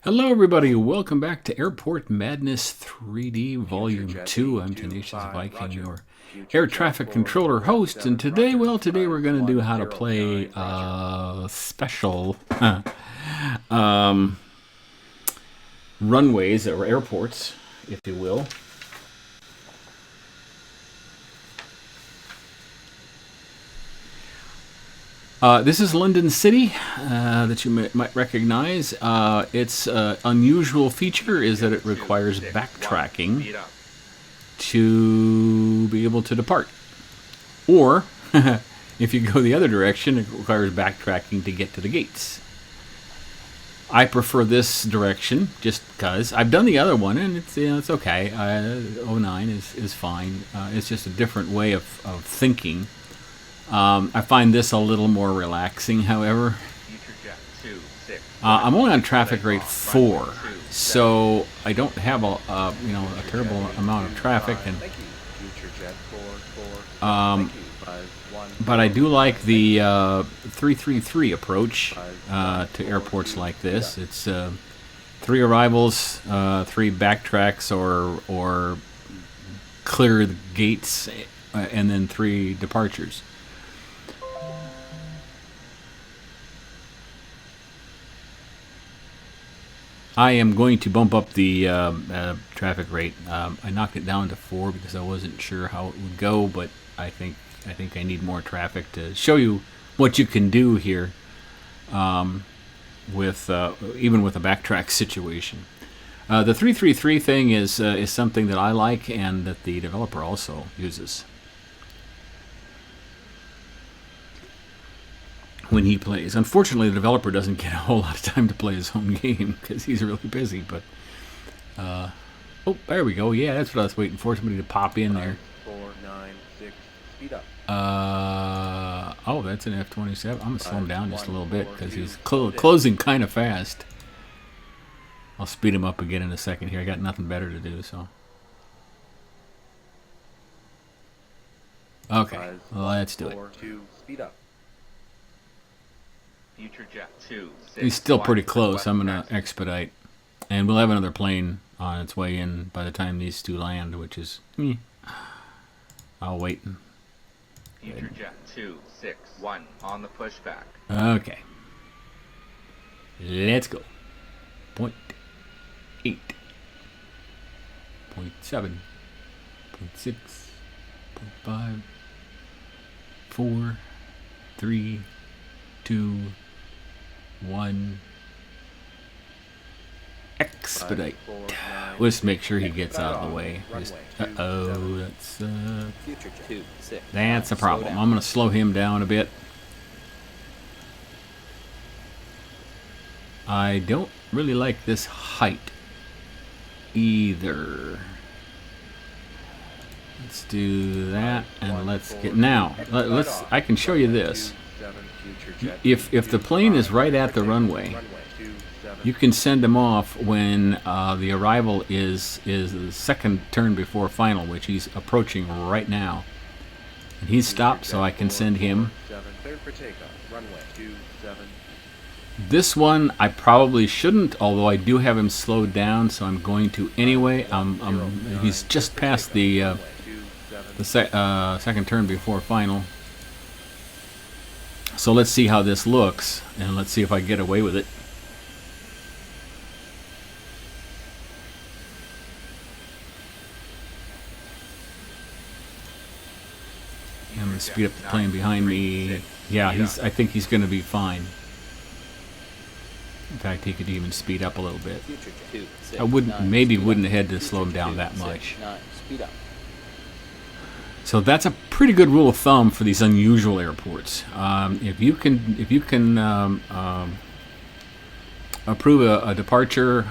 Hello, everybody. Welcome back to Airport Madness 3D Volume 2. I'm Tenacious Viking, your air traffic controller host. And today, today we're going to do how to play special runways or airports, if you will. This is London City that you might recognize. Its unusual feature is that it requires backtracking to be able to depart. Or, if you go the other direction, it requires backtracking to get to the gates. I prefer this direction just because I've done the other one and it's okay. 09 is fine. It's just a different way of thinking. I find this a little more relaxing, however. I'm only on traffic rate 4, so I don't have a terrible amount of traffic, and but I do like the 333 approach to airports like this. It's 3 arrivals, 3 backtracks, or clear the gates, and then 3 departures. I am going to bump up the traffic rate. I knocked it down to 4 because I wasn't sure how it would go, but I think I need more traffic to show you what you can do here with even with a backtrack situation. The 333 thing is something that I like and that the developer also uses when he plays. Unfortunately, the developer doesn't get a whole lot of time to play his own game because he's really busy. But oh, there we go. Yeah, that's what I was waiting for. Somebody to pop in there. 4, 9, 6, speed up. Oh, that's an F-27. I'm gonna slow him down just a little bit because he's closing kind of fast. I'll speed him up again in a second here. I got nothing better to do, so. Okay, let's do it. 2, speed up. He's still pretty close. I'm going to expedite. And we'll have another plane on its way in by the time these 2 land, which is... I'll wait. Future Jet 261 on the pushback. Okay. Let's go. 0.8. 0.7. 0.6. 0.5. 4. 3. 2. 1. Expedite. 5, 4, 9, Let's make sure he gets out of the way. That's a problem. I'm going to slow him down a bit. I don't really like this height either. Let's do that, and let's get now. I can show you this. If the plane is right at the runway, you can send him off when the arrival is the second turn before final, which he's approaching right now. And he's stopped, so I can send him. This one I probably shouldn't, although I do have him slowed down, so I'm going to anyway. He's just past the second turn before final. So let's see how this looks, and let's see if I get away with it. I'm going to speed up the plane behind me. Yeah, I think he's going to be fine. In fact, he could even speed up a little bit. I wouldn't have had to slow him down that much. So that's a pretty good rule of thumb for these unusual airports. If you can approve a departure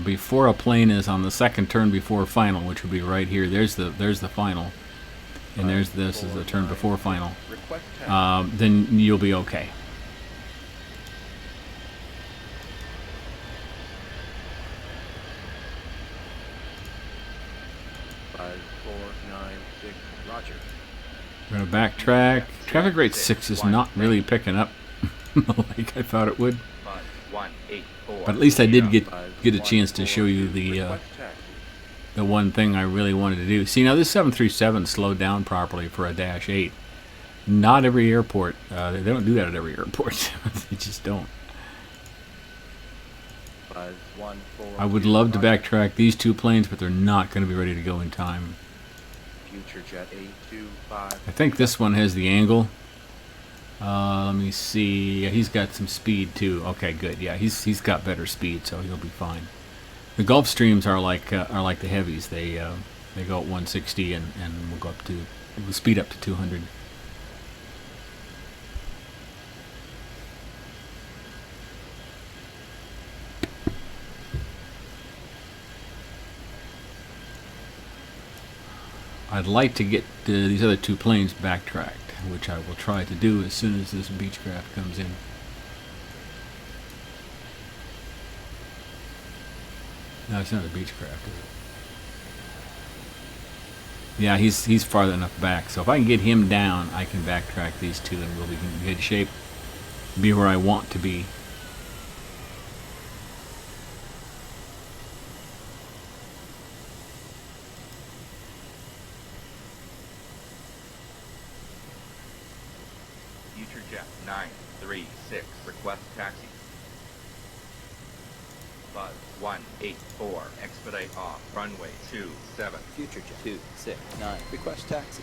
before a plane is on the second turn before final, which would be right here. There's the final, and this is the turn before final. Then you'll be okay. We're going to backtrack. Traffic rate 6 is not really picking up like I thought it would. 184. But at least I did Speed up. get a chance to show you Request taxi. the one thing I really wanted to do. See, now this 737 slowed down properly for a Dash 8. Not every airport. They don't do that at every airport. They just don't. Buzz 142. I would love to Roger. backtrack these two planes, but they're not going to be ready to go in time. Future jet 825. I think this one has the angle. Let me see. Yeah, he's got some speed too. Okay, good. Yeah, he's got better speed, so he'll be fine. The Gulfstreams are like the heavies. They go at 160 and will speed up to 200. I'd like to get these other two planes backtracked, which I will try to do as soon as this Beechcraft comes in. No, it's not a Beechcraft, is it? Yeah, he's farther enough back, so if I can get him down, I can backtrack these two and we'll be in good shape. Be where I want to be. Future jet 936. Request taxi. Buzz 184. Expedite off. Runway 27. Future jet 269. Request taxi.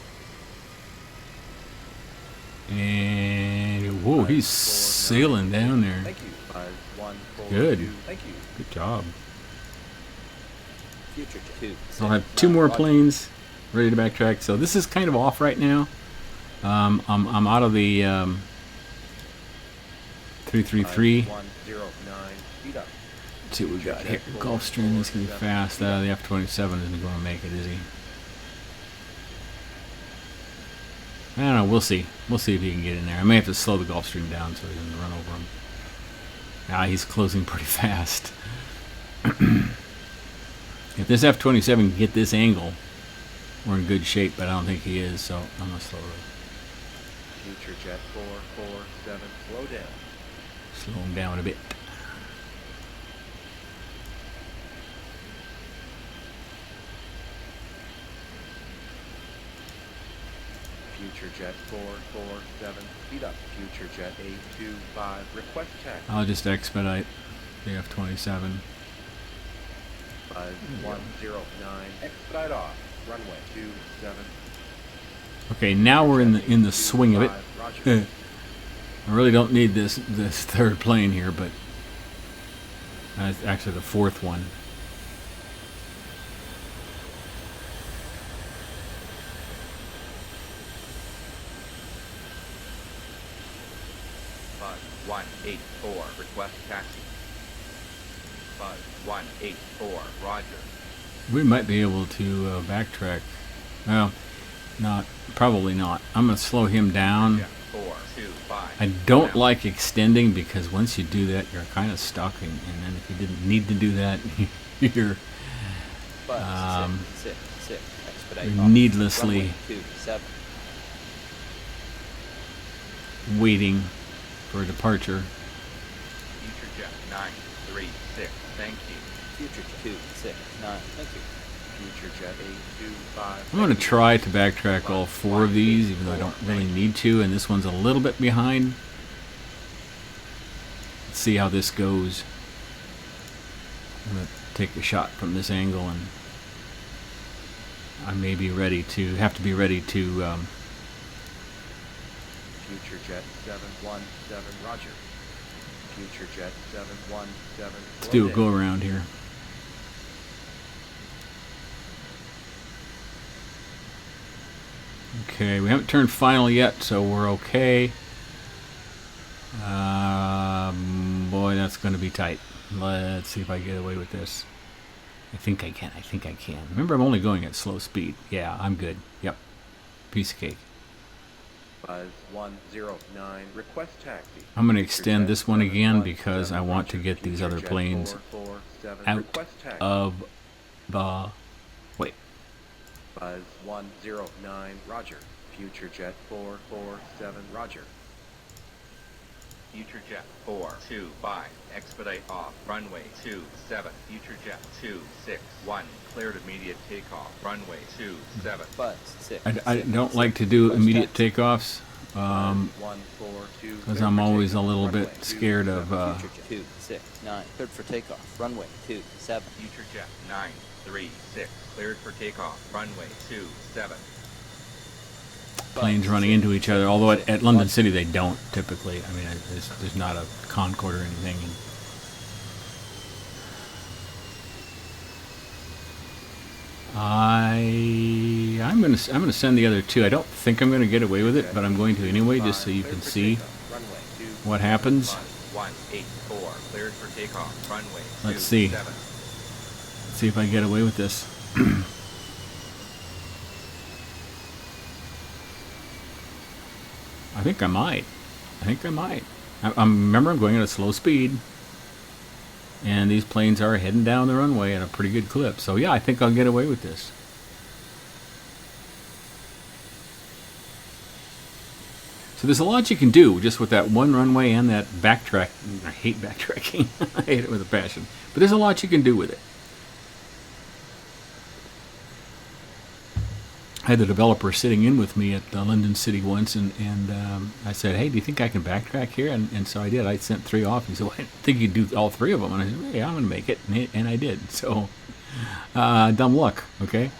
And whoa, he's sailing down there. Thank you. Buzz 142. Good. Thank you. Good job. Future jet 269. So I'll have two more Roger. planes ready to backtrack. So this is kind of off right now. I'm out of the 333. 109. Speed up. Let's see what we got here. Gulfstream is going to be fast. The F-27 isn't going to make it, is he? I don't know. We'll see. We'll see if he can get in there. I may have to slow the Gulfstream down so he doesn't run over him. Ah, he's closing pretty fast. If this F-27 can get this angle, we're in good shape, but I don't think he is, so I'm going to slow it. Future jet 447. Slow down. Slow him down a bit. Future jet 447. Speed up. Future jet 825. Request taxi. I'll just expedite the F-27. Buzz 109. Expedite off. Runway 27. Okay, now we're in the swing of it. Roger. I really don't need this third plane here, but actually the fourth one. Buzz 184. Request taxi. Buzz 184. Roger. We might be able to backtrack. Well, probably not. I'm going to slow him down. Jet 425. I don't Now. like extending because once you do that, you're kind of stuck, and then if you didn't need to do that, you're Buzz 666. Expedite you're off. needlessly Runway 27. waiting for a departure. Future jet 936. Thank you. Future jet 269. Thank you. Future jet 825. I'm going to try to backtrack all four of these, even though I don't really need to, and this one's a little bit behind. Let's see how this goes. I'm going to take a shot from this angle, and I may be ready to, have to be ready to, Future jet 717. Roger. Future jet 717. let's do a go around here. Okay, we haven't turned final yet, so we're okay. Boy, that's going to be tight. Let's see if I get away with this. I think I can. I think I can. Remember, I'm only going at slow speed. Yeah, I'm good. Yep. Piece of cake. Buzz 109. Request taxi. I'm going to extend this one again because I want to get these other planes out of the way. Buzz 109. Roger. Future jet 447. Roger. Future jet 425. Expedite off. Runway 27. Future jet 261. Cleared immediate takeoff. Runway 27. Buzz 6. I don't like to do immediate takeoffs because I'm always a little bit scared of. Future jet 269. Cleared for takeoff. Runway 27. Future jet 936. Cleared for takeoff. Runway 27. Planes running into each other. Although at London City they don't typically. I mean, there's not a Concorde or anything. And I'm gonna send the other two. I don't think I'm gonna get away with it, but I'm going to anyway, just so you can see what happens. 184. Cleared for takeoff. Runway Let's see. 27. Let's see if I get away with this. I think I might. Remember, I'm going at a slow speed, and these planes are heading down the runway at a pretty good clip. So yeah, I think I'll get away with this. So there's a lot you can do just with that one runway and that backtrack. I hate backtracking. I hate it with a passion. But there's a lot you can do with it. I had the developer sitting in with me at London City once, and I said, hey, do you think I can backtrack here? And so I did. I sent 3 off. He said, well, I think you'd do all 3 of them. And I said, yeah, I'm going to make it. And I did. So, dumb luck, okay?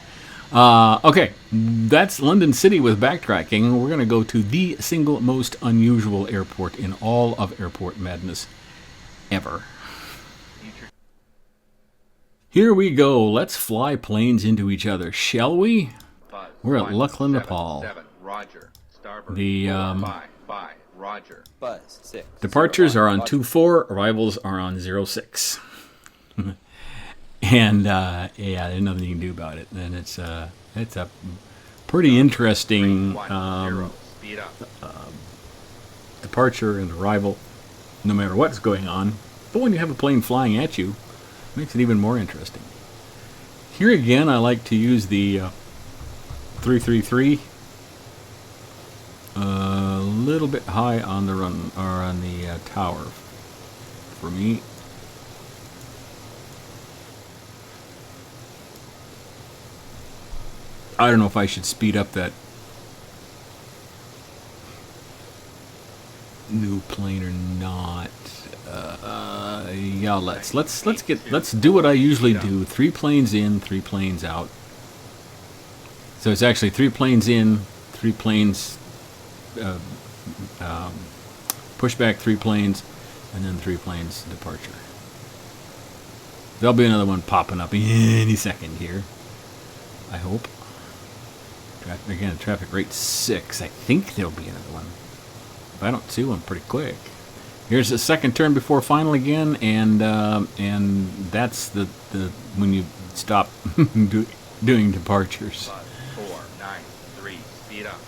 Okay, that's London City with backtracking. We're going to go to the single most unusual airport in all of airport madness ever. Here we go. Let's fly planes into each other, shall we? We're at Luckland, Nepal. Roger. Starboard. The 455. Roger. Buzz 6. departures are on 24, arrivals are on 06. And yeah, there's nothing you can do about it. And it's a pretty interesting Speed up. departure and arrival, no matter what's going on. But when you have a plane flying at you, it makes it even more interesting. Here again, I like to use the 333. A little bit high on the run or on the tower for me. I don't know if I should speed up that new plane or not. Yeah, let's do what I usually do. 3 planes in, 3 planes out. So it's actually 3 planes in, 3 planes push back, 3 planes, and then 3 planes departure. There'll be another one popping up any second here, I hope. Again, traffic rate 6. I think there'll be another one. If I don't see one pretty quick. Here's the second turn before final again, and that's the when you stop doing departures. 493. Speed up.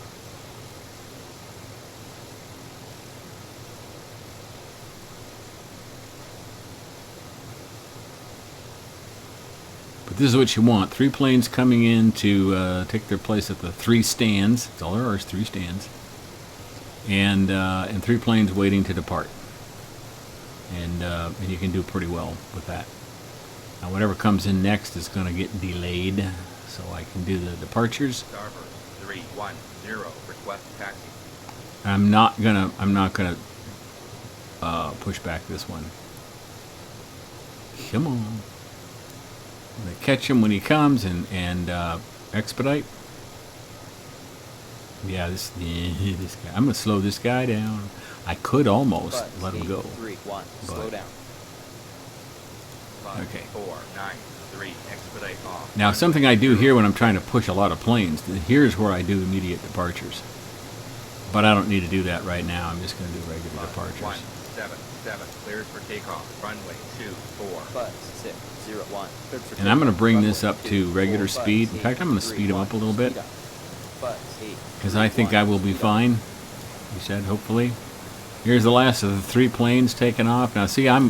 But this is what you want. 3 planes coming in to take their place at the 3 stands. That's all there are is 3 stands. And 3 planes waiting to depart. And you can do pretty well with that. Now whatever comes in next is going to get delayed, so I can do the departures. Starboard 310. Request taxi. I'm not gonna push back this one. Come on. I'm gonna catch him when he comes and expedite. Yeah, this guy. I'm gonna slow this guy down. I could almost let him go. 3-1. Slow down. Okay. 493. Expedite off. Now, something I do here when I'm trying to push a lot of planes, here's where I do immediate departures. But I don't need to do that right now. I'm just going to do regular departures. 177. Cleared for takeoff. Runway 24. Buzz 601. Cleared for And I'm going to takeoff. bring Runway this up to 24, regular Buzz speed. In fact, I'm going to speed him up a little bit. Speed up. Buzz 8. Because I think I will be fine. You said, hopefully. Here's the last of the 3 planes taking off. Now, see, I'm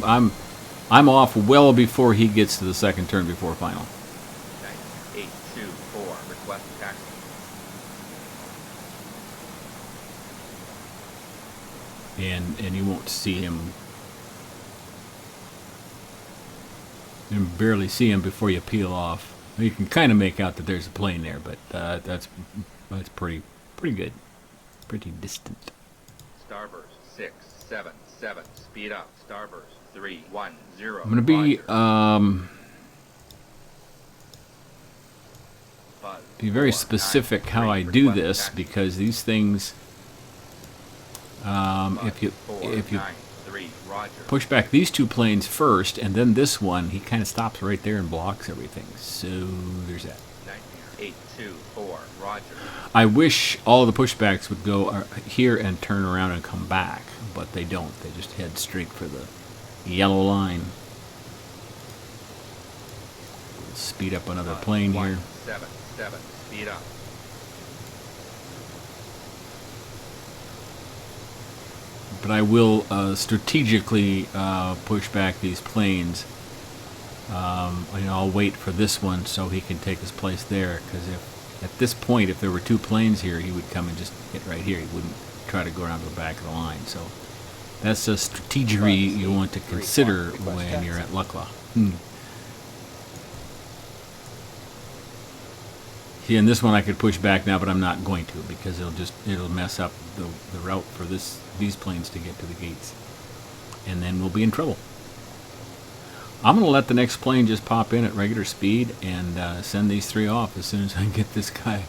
off well before he gets to the second turn before final. 9824. Request taxi. and you won't see him. You can barely see him before you peel off. You can kind of make out that there's a plane there, but that's pretty good, pretty distant. Starburst 677. Speed up. Starburst 310. I'm gonna be be very specific how I do this, because these things, if you push back these two planes first and then this one, he kind of stops right there and blocks everything. So there's that. 824. Roger. I wish all the pushbacks would go here and turn around and come back, but they don't. They just head straight for the yellow line. Speed up another plane here. 177. Speed up. But I will strategically push back these planes. I'll wait for this one so he can take his place there, because if at this point, if there were two planes here, he would come and just hit right here. He wouldn't try to go around to the back of the line. So that's a strategery you want to consider when you're at Lukla. See, and this one I could push back now, but I'm not going to, because it'll mess up the route for these planes to get to the gates, and then we'll be in trouble. I'm going to let the next plane just pop in at regular speed and send these three off as soon as I get this guy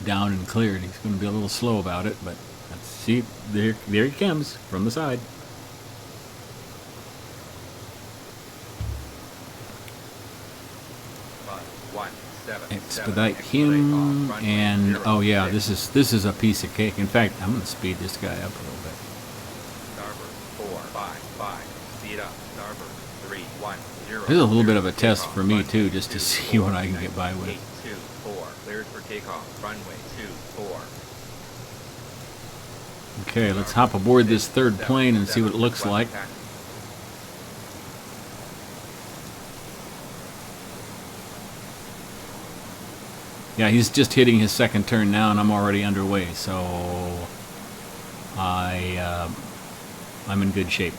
down and cleared. He's going to be a little slow about it, but let's see. There he comes from the side. Expedite him, and oh yeah, this is a piece of cake. In fact, I'm going to speed this guy up a little bit. Starboard 455. Speed up. Starboard 310. This is a little bit of a test for me too, just to see what I can get by with. 824. Cleared for takeoff. Runway 24. Okay, let's hop aboard this third plane and see what it looks like. Yeah, he's just hitting his second turn now, and I'm already underway, so I'm in good shape.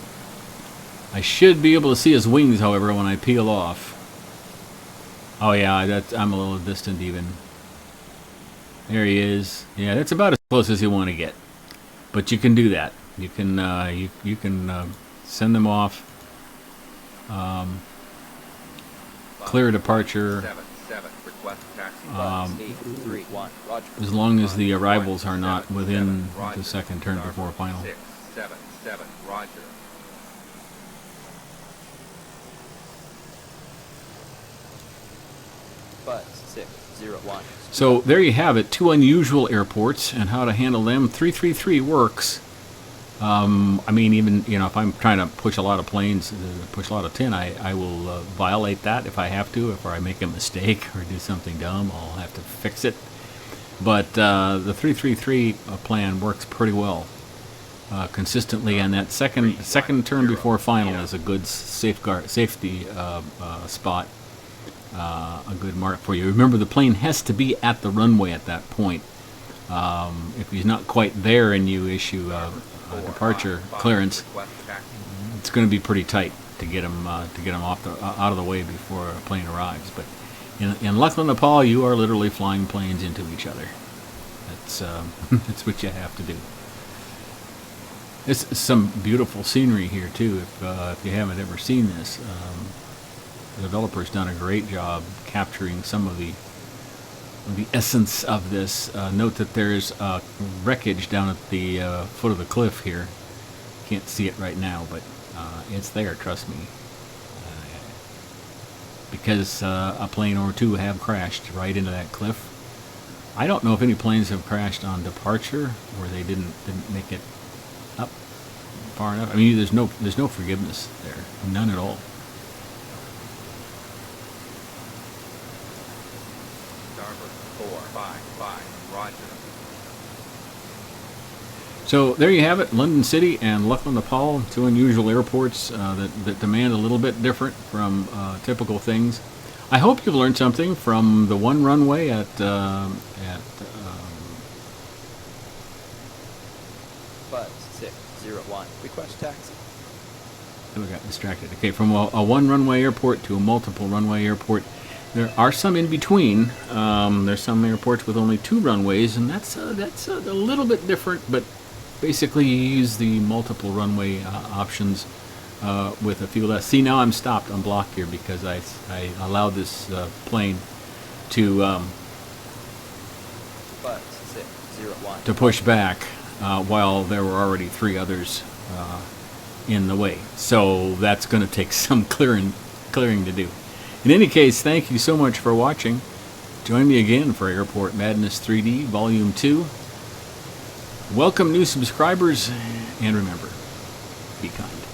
I should be able to see his wings, however, when I peel off. Oh yeah, I'm a little distant even. There he is. Yeah, that's about as close as you want to get. But you can do that. You can you can send them off. Clear departure. As long as the arrivals are not within the second turn before final. 677. Roger. Buzz 601. So there you have it, two unusual airports and how to handle them. 333 works. I mean, even if I'm trying to push a lot of planes, push a lot of tin, I will violate that if I have to. If I make a mistake or do something dumb, I'll have to fix it. But the 333 plan works pretty well, consistently, and that second turn before final is a good safety spot, a good mark for you. Remember, the plane has to be at the runway at that point. If he's not quite there and you issue departure clearance, it's going to be pretty tight to get him off out of the way before a plane arrives. But in Lukla, Nepal, you are literally flying planes into each other. That's that's what you have to do. It's some beautiful scenery here too. If you haven't ever seen this, the developer's done a great job capturing some of the essence of this. Note that there's wreckage down at the foot of the cliff here. Can't see it right now, but it's there, trust me. Because a plane or two have crashed right into that cliff. I don't know if any planes have crashed on departure where they didn't make it up far enough. I mean, there's no forgiveness there, none at all. So there you have it, London City and Lukla, Nepal, two unusual airports that demand a little bit different from typical things. I hope you've learned something from the one runway at Buzz 2601. Request taxi. We got distracted. Okay, from a one runway airport to a multiple runway airport. There are some in between. There's some airports with only 2 runways, and that's a little bit different. But basically, you use the multiple runway options with a few less. See, now I'm stopped on block here because I allowed this plane to 5601. to push back while there were already 3 others in the way. So that's going to take some clearing to do. In any case, thank you so much for watching. Join me again for Airport Madness 3D Volume 2. Welcome new subscribers, and remember, be kind.